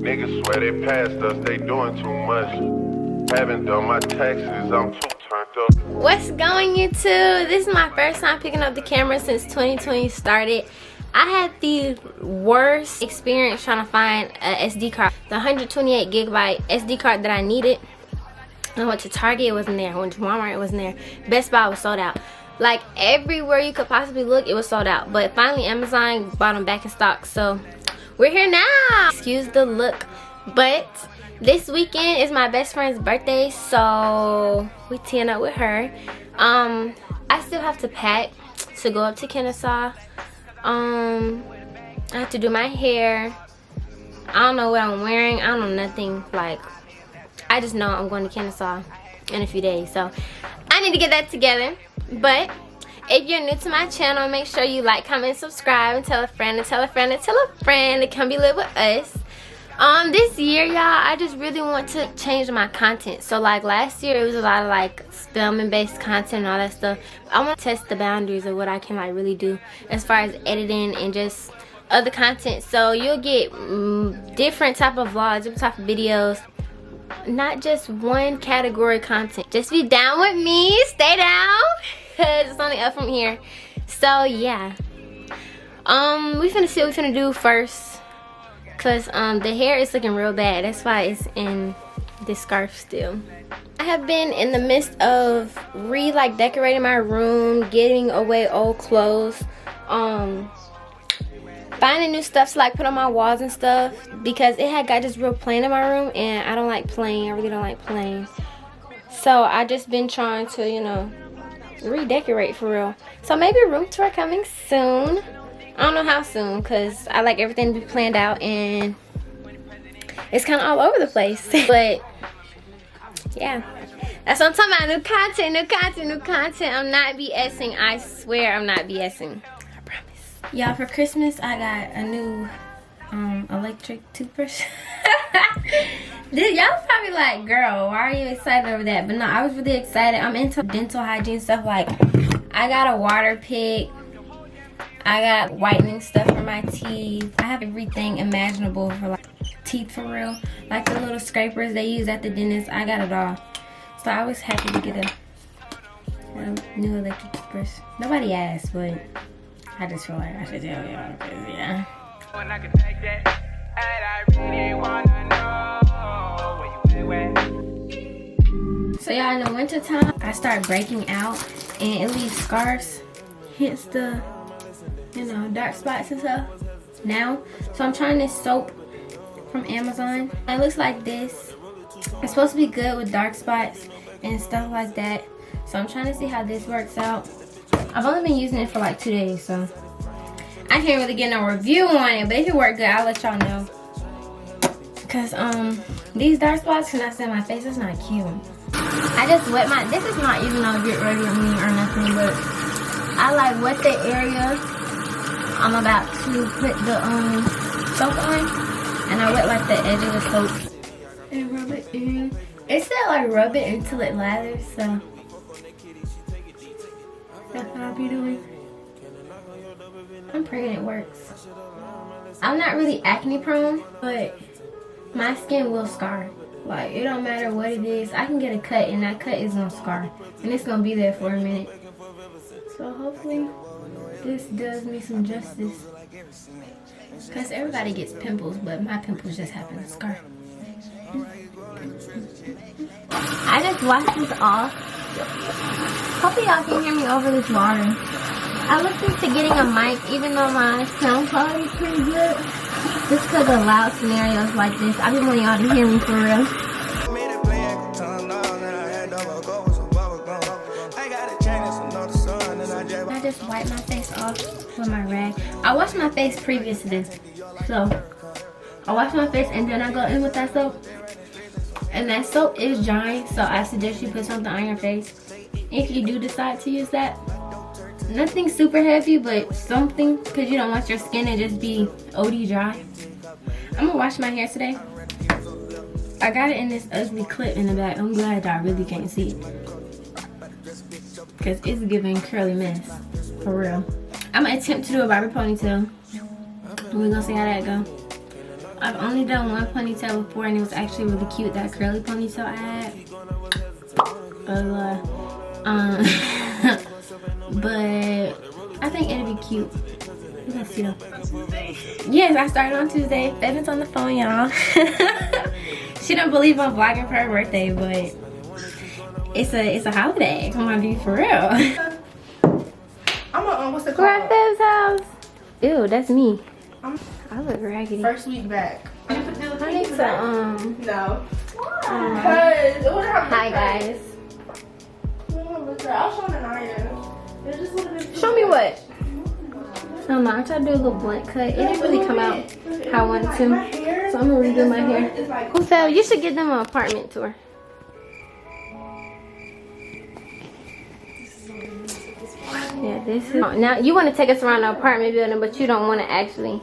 Niggas swear they passed us, they doing too much. Haven't done my taxes, I'm too turned up. What's going YouTube? This is my first time picking up the camera since 2020 started. I had the worst experience trying to find a SD card. The 128 gigabyte SD card that I needed. I went to Target, it wasn't there. I went to Walmart, it wasn't there. Best Buy was sold out. Like everywhere you could possibly look, it was sold out. But finally Amazon bought them back in stock. So we're here now. Excuse the look. But this weekend is my best friend's birthday, so we teeing up with her. I still have to pack to go up to Kennesaw. I have to do my hair. I don't know what I'm wearing. I don't know nothing. Like, I just know I'm going to Kennesaw in a few days, so I need to get that together. But if you're new to my channel, make sure you like, comment, subscribe, and tell a friend, and tell a friend, and tell a friend to come be live with us. This year, y'all, I just really want to change my content. So like last year, it was a lot of like filming based content and all that stuff. I want to test the boundaries of what I can like really do as far as editing and just other content. So you'll get different type of vlogs, different type of videos, not just one category content. Just be down with me, stay down, because it's only up from here. So yeah, we finna see what we finna do first. Cause the hair is looking real bad. That's why it's in this scarf still. I have been in the midst of decorating my room, getting away old clothes, finding new stuff to like put on my walls and stuff, because it had got just real plain in my room and I don't like plain. I really don't like plain. So I just been trying to, you know, redecorate for real. So maybe a room tour coming soon. I don't know how soon, because I like everything to be planned out and it's kind of all over the place. But yeah, that's what I'm talking about. New content, new content, new content. I'm not BSing. I swear I'm not BSing. I promise. Y'all, for Christmas I got a new electric toothbrush. Y'all probably like, girl, why are you excited over that? But no, I was really excited. I'm into dental hygiene stuff. Like, I got a water pick, I got whitening stuff for my teeth. I have everything imaginable for like teeth for real. Like the little scrapers they use at the dentist, I got it all. So I was happy to get a new electric toothbrush. Nobody asked, but I just feel like I should tell y'all, because yeah. When I can take that, and I really wanna know where you went. So y'all, in the winter time, I start breaking out and it leaves scars, hence the, you know, dark spots and stuff now. So I'm trying this soap from Amazon. It looks like this. It's supposed to be good with dark spots and stuff like that. So I'm trying to see how this works out. I've only been using it for like 2 days, so I can't really get no review on it, but if it works good, I'll let y'all know. Because these dark spots cannot stay on my face. It's not cute. I just wet my, this is not even no get ready with me or nothing, but I like wet the area I'm about to put the soap on, and I wet like the edge of the soap and rub it in. It said like rub it until it lathers, so that's what I'll be doing. I'm praying it works. I'm not really acne prone, but my skin will scar. Like, it don't matter what it is. I can get a cut and that cut is gonna scar, and it's gonna be there for a minute. So hopefully this does me some justice, because everybody gets pimples, but my pimples just happen to scar. I just washed this off. Hopefully y'all can hear me over this water. I looked into getting a mic, even though my sound quality is pretty good, just because of loud scenarios like this. I just want y'all to hear me for real. I just wipe my face off with my rag. I wash my face previous to this, so I wash my face and then I go in with that soap, and that soap is drying, so I suggest you put something on your face if you do decide to use that. Nothing super heavy, but something, because you don't want your skin to just be OD dry. I'm gonna wash my hair today. I got it in this ugly clip in the back. I'm glad y'all really can't see it, because it's giving curly mess for real. I'm gonna attempt to do a barber ponytail, and we're gonna see how that go. I've only done one ponytail before, and it was actually really cute. That curly ponytail I had. But I think it'll be cute. Let's see though. Yes, I started on Tuesday. Evan's on the phone, y'all. She don't believe I'm vlogging for her birthday, but it's a holiday. Come on, dude, for real. I'm on what's it We're at called? Fev's house. Ew, that's me. I look raggedy. First week back. I need to No. Because it would have. Hi guys. I'll show Naya. They're just a little bit. Show me what? I don't know. I tried to do a little blunt cut. It didn't really come out how I wanted to. So I'm gonna redo my hair. Who fell? You should give them an apartment tour. Yeah, this is now you want to take us around the apartment building, but you don't want to actually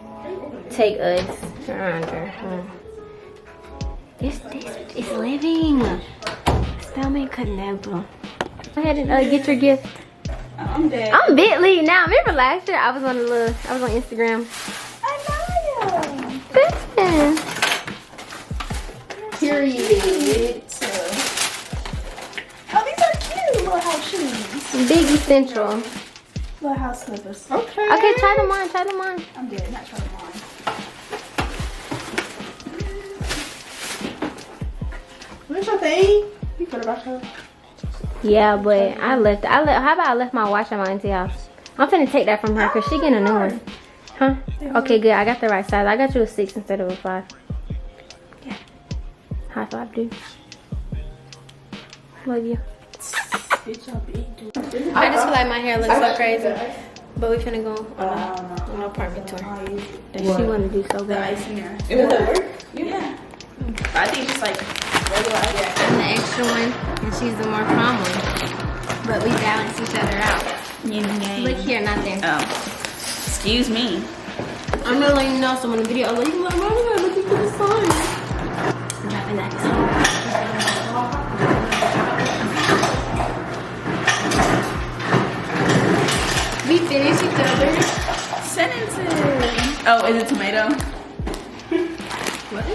take us around her. This is living. Spellman could never. Go ahead and get your gift. I'm dead. I'm bit.ly now. Remember last year I was on Instagram. I know. Listen. Period. Oh, these are cute. Little house shoes. Biggie Central. Little house slippers. Okay. Okay, try them on. Try them on. I'm dead. Not trying them on. What's your thing? You put it about your. Yeah, but I left. How about I left my watch at my auntie house? I'm finna take that from her because she getting a new one. Huh? Okay, good. I got the right size. I got you a 6 instead of a 5. Yeah. High five, dude. Love you. I just feel like my hair looks so crazy. But we finna go on an apartment tour that she wanna do so bad. It would work? Yeah. I think it's like regular. I'm the extra one, and she's the more calm one. But we balance each other out. Look here, not there. Oh. Excuse me. I'm gonna let you know someone in the video. Like, why am I looking for the sign? I'm dropping that. We finished each other. Sentences. Oh, is it tomato? What?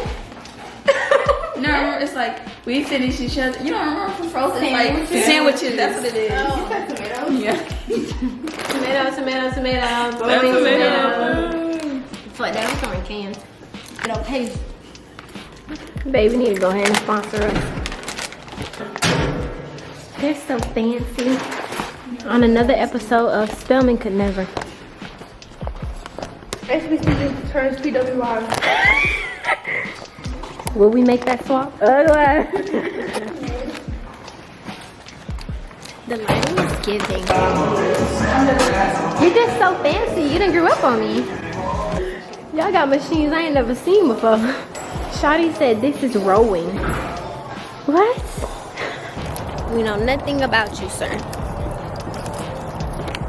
No, it's like we finish each other. You don't remember from Frozen? It's like sandwiches. That's what it is. Oh, tomato? Yeah. Tomato. Fuck that, we're throwing cans. It okay. Baby, need to go ahead and sponsor us. They're so fancy. On another episode of Spellman Could Never. HBC turns PWI. Will we make that swap? The lighting is giving. You're just so fancy. You done grew up on me. Y'all got machines I ain't never seen before. Shawty said this is rowing. What? We know nothing about you, sir.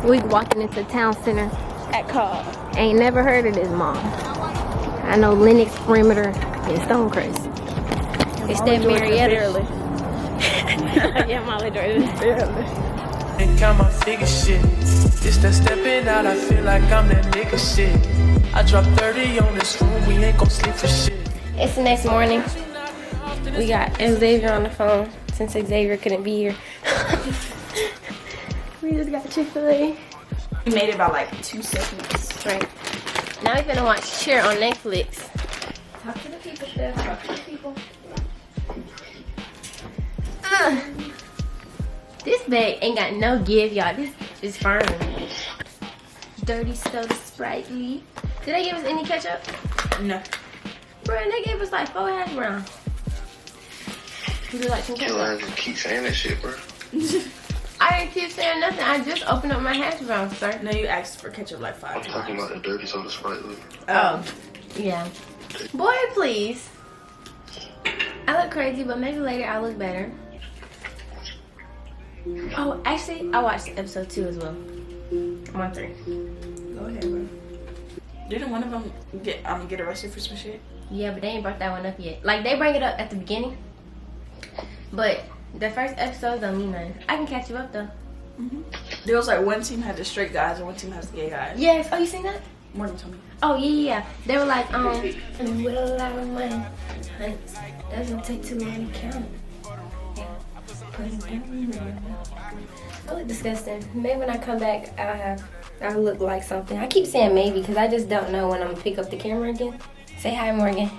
We walking into town center at Cobb. Ain't never heard of this mall. I know Lennox, Perimeter, and Stonecrest. It's that Marietta. Yeah, Molly Jordan. And count my figure shit. It's that stepping out, I feel like I'm that nigga shit. I dropped 30 on this room, we ain't gon' sleep for shit. It's the next morning. We got Xavier on the phone since Xavier couldn't be here. We just got Chick-fil-A. We made it by like 2 seconds. Right. Now we're gonna watch Cheer on Netflix. Talk to the people, Steph. Talk to the people. This bag ain't got no give, y'all. This is firm. Dirty soda Sprite Lee. Did they give us any ketchup? No. Bro, they gave us like 4 hash browns. Would you like some ketchup? Killer just keep saying that shit, bro. I didn't keep saying nothing. I just opened up my hash browns, sir. No, you asked for ketchup like 5 I'm times. talking about the dirty soda Sprite. Oh, yeah. Boy, please. I look crazy, but maybe later I'll look better. Oh, actually, I watched episode 2 as well. I'm on 3. Go ahead, bro. Didn't one of them get arrested for some shit? Yeah, but they ain't brought that one up yet. Like, they bring it up at the beginning. But the first episode don't mean nothing. I can catch you up, though. There was like one team had the straight guys and one team has the gay guys. Yes. Oh, you seen that? Morgan told me. Oh yeah. They were like, with a lot of money. Hunts. Doesn't take too long to count. Yeah. Put it down. I look disgusting. Maybe when I come back, I'll look like something. I keep saying maybe because I just don't know when I'm gonna pick up the camera again. Say hi, Morgan.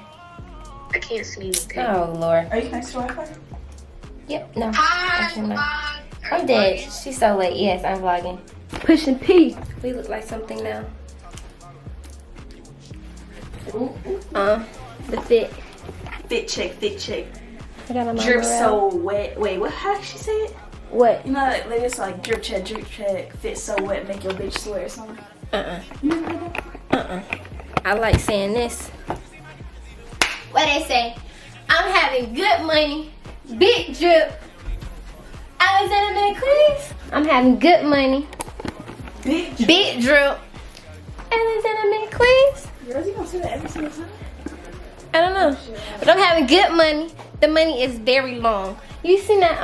I can't see anything. Oh Lord. Are you connected to Wi-Fi? Yep. No. Hi, I'm dead. She's so late. Yes, I'm vlogging. Pushing P. We look like something now. The fit. Fit check. I got on my Drip morale. so wet. Wait, what? How did she say it? What? You know, like it's like drip check, fit so wet, make your bitch sweat or something. I like saying this. What they say? I'm having good money, big drip. Alexander McQueen. I'm having good money, big drip. Alexander McQueen. Girls, you gonna say that every single time? I don't know, but I'm having good money. The money is very long. You seen that?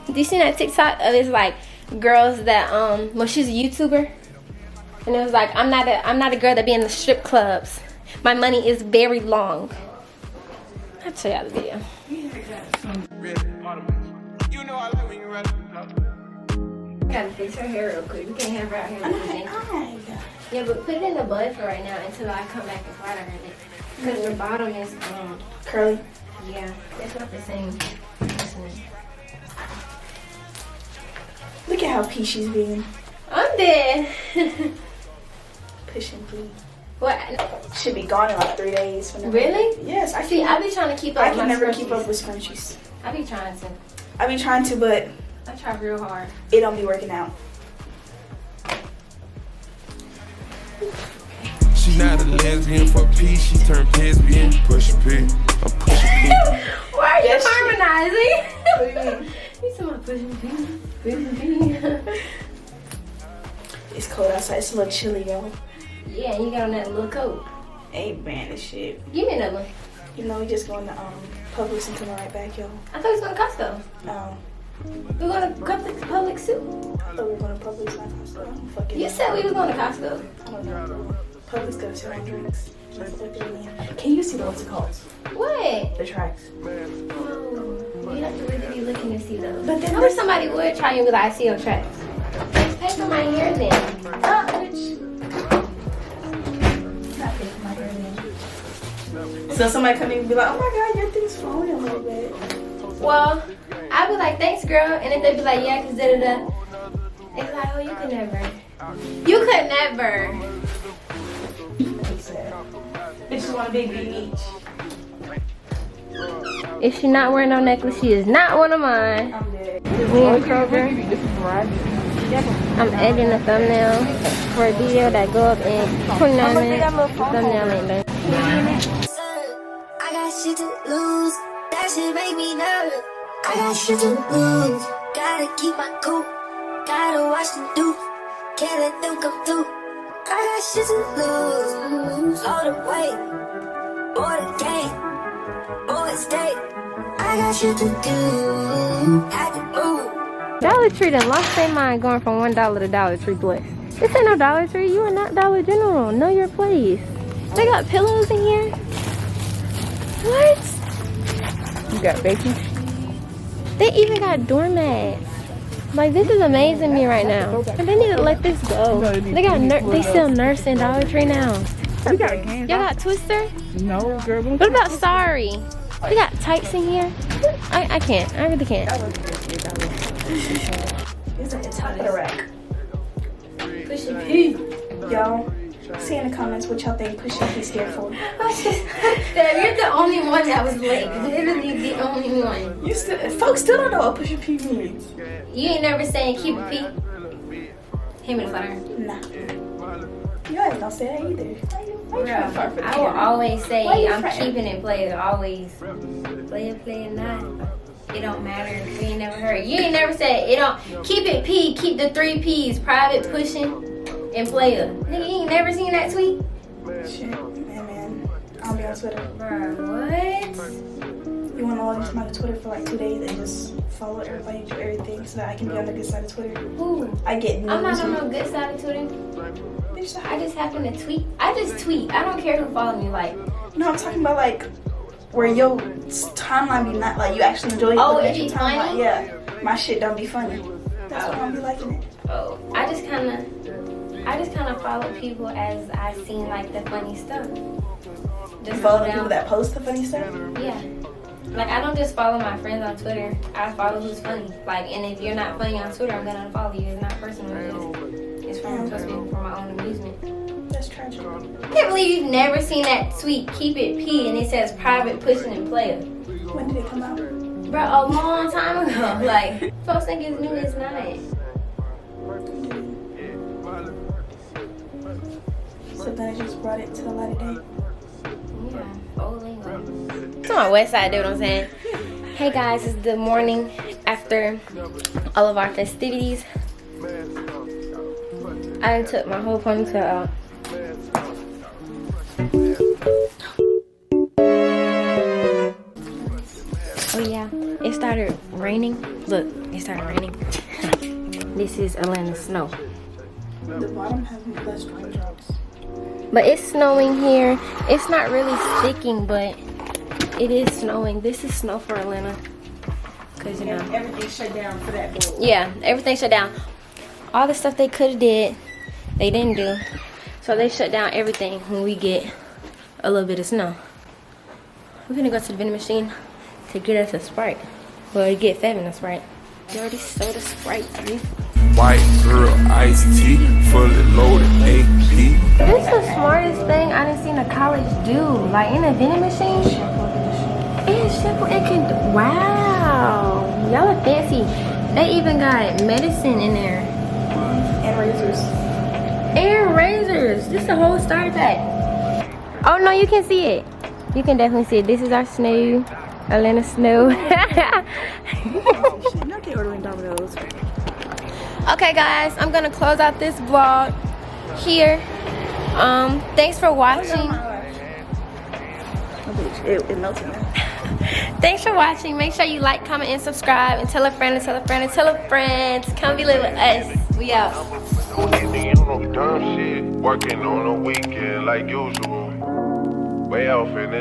Do you seen that TikTok of it's like girls that well, she's a YouTuber, and it was like I'm not a girl that be in the strip clubs. My money is very long. I'll show y'all the video. You know I like when you ride Gotta fix her hair real quick. We can't have her out here losing. Yeah, but put it in the bun for right now until I come back and flat iron it. Because the bottom is Curly. yeah, it's not the same. Look at how P she's being. I'm dead. Pushing P. What? Should be gone in like 3 days. Really? Yes, I See, can. I be trying to keep up I with can my never scrunchies. keep up with scrunchies. I be trying to. I be trying to, but I try real hard. it don't be working out. She not a lesbian for peace, she turned lesbian. Push a P, I'm pushing P. Why are you Yes, harmonizing? You talking about pushing P? It's cold outside. It's a little chilly, yo. Yeah, you got on that little coat. Ain't bad as shit. Give me another one. You know, we just going to Publix and coming right back, yo. I thought we was going to Costco. No. We going to Publix too. I thought we were going to Publix, not Costco. I don't fucking You know. said we was going to Costco. I don't know. Publix gotta sell drinks. Can you see what's it called? What? The tracks. Oh, you have to really be looking to see those. But then I wish somebody would try you with I see your tracks. Pay for my hair then. Ah, bitch. Not pay for my hair then. So somebody come in and be like, oh my god, your thing's falling a little bit. Well, I'd be like, thanks, girl. And then they'd be like, yeah, because da-da-da. It's like, oh, you could never. You could never. Bitches want a big beat each. If she's not wearing no necklace, she is not one of mine. I'm dead. We in Grwm. I'm editing a thumbnail for a video that go up in 29 minutes. The thumbnail ain't done. I got shit to lose. That shit make me nervous. I got shit to lose. Gotta keep my cool. Gotta watch them do. Can't let them come through. I got shit to lose. All the way. Boy, the game. Boy, stay. I got shit to do. Had to move. Dollar Tree done lost their mind going from $1 to Dollar Tree Plus. This ain't no Dollar Tree. You are not Dollar General. Know your place. They got pillows in here. What? You got bacon? They even got doormats. Like, this is amazing me right now. And they need to let this go. They got they sell Nurse in Dollar Tree now. We got games. Y'all got Twister? No, girl. What about Sorry? They got tights in here. I can't. I really can't. It's at the top of the rack. Pushing P. Y'all, say in the comments what y'all think Pushing P stand for. Dad, you're the only one that was late. Literally the only one. You still, folks still don't know what Pushing P means. You ain't never saying keep it P. Him and fire. Nah. You ain't gonna say that either. I will always say I'm keeping it player. Always. Player, not. It don't matter. We ain't never heard. You ain't never said it don't. Keep it P. Keep the 3 P's. Private, pushing, and player. Nigga, you ain't never seen that tweet? Shit, man. I don't be on Twitter. Bruh, what? You want to log into my Twitter for like 2 days and just follow everybody, do everything, so that I can be on the good side of Twitter. Ooh. I get news. I'm not on no good side of Twitter. I just happen to tweet. I just tweet. I don't care who follow me. Like, no, I'm talking about like where your timeline be not like you actually enjoy it. Oh, but it be your timeline- funny? Yeah, my shit don't be funny. That's why I don't be liking it. oh, I just kind of follow people as I seen like the funny stuff. Just Follow go the people down. that post the funny stuff. Yeah. Like, I don't just follow my friends on Twitter. I follow who's funny. Like, and if you're not funny on Twitter, I'm gonna unfollow you. It's not personal. It's supposed to be for my own amusement. That's tragic. I can't believe you've never seen that tweet, Keep It P, and it says private pushing and player. When did it come out? Bro, a long time ago. Like, folks think it's new, it's not. So then I just brought it to the light of day. Yeah, old lingo. It's on my west side, do what I'm saying? Hey guys, it's the morning after all of our festivities. I took my whole ponytail out. Oh yeah, it started raining. Look, it started raining. This is Atlanta snow. The bottom has less raindrops. But it's snowing here. It's not really sticking, but it is snowing. This is snow for Atlanta. Cause you know, Everything shut down for that bowl. yeah, everything shut down. All the stuff they could have did, they didn't do. So they shut down everything when we get a little bit of snow. We're gonna go to the vending machine to get us a Sprite. Well, to get Fevin a Sprite. Dirty soda Sprite, dude. White girl, iced tea, fully loaded AP. This is the smartest thing I done seen a college do. Like in a vending machine. It's simple. It can. Wow. Y'all are fancy. They even got medicine in there. And razors. And razors. This is a whole starter pack. Oh no, you can see it. You can definitely see it. This is our snow. Atlanta snow. Not they ordering Domino's. Okay guys, I'm gonna close out this vlog here. Thanks for watching. It melted now. Thanks for watching. Make sure you like, comment, and subscribe, and tell a friend, and tell a friend, and tell a friend. Come be live with us. We out. Don't get me on no dumb shit. Working on a weekend like usual. Way off in the